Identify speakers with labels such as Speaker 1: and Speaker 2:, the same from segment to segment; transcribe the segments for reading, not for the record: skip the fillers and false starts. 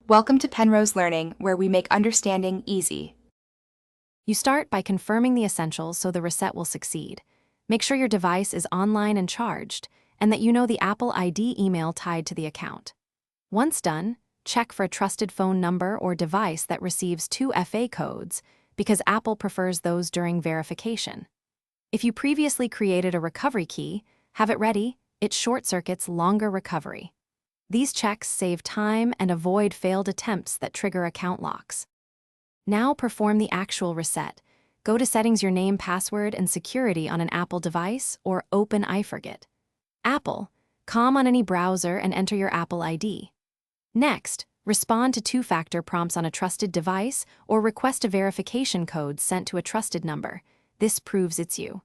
Speaker 1: Welcome to Penrose Learning, where we make understanding easy.
Speaker 2: You start by confirming the essentials so the reset will succeed. Make sure your device is online and charged, and that you know the Apple ID email tied to the account. Once done, check for a trusted phone number or device that receives 2FA codes, because Apple prefers those during verification. If you previously created a recovery key, have it ready. It short-circuits longer recovery. These checks save time and avoid failed attempts that trigger account locks. Now perform the actual reset. Go to Settings, your name, password, and security on an Apple device, or open iForget. Apple, on any browser and enter your Apple ID. Next, respond to two-factor prompts on a trusted device or request a verification code sent to a trusted number. This proves it's you.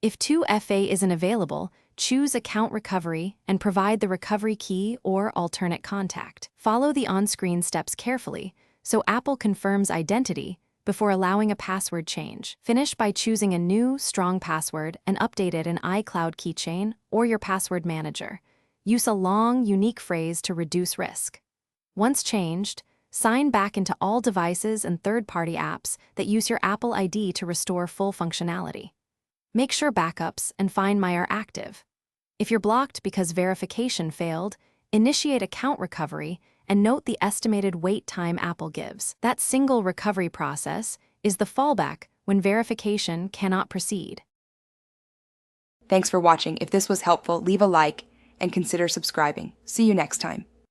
Speaker 2: If 2FA isn't available, choose Account Recovery and provide the recovery key or alternate contact. Follow the on-screen steps carefully so Apple confirms identity before allowing a password change. Finish by choosing a new, strong password and update it in iCloud keychain or your password manager. Use a long, unique phrase to reduce risk. Once changed, sign back into all devices and third-party apps that use your Apple ID to restore full functionality. Make sure backups and Find My are active. If you're blocked because verification failed, initiate account recovery and note the estimated wait time Apple gives. That single recovery process is the fallback when verification cannot proceed.
Speaker 1: Thanks for watching. If this was helpful, leave a like and consider subscribing. See you next time.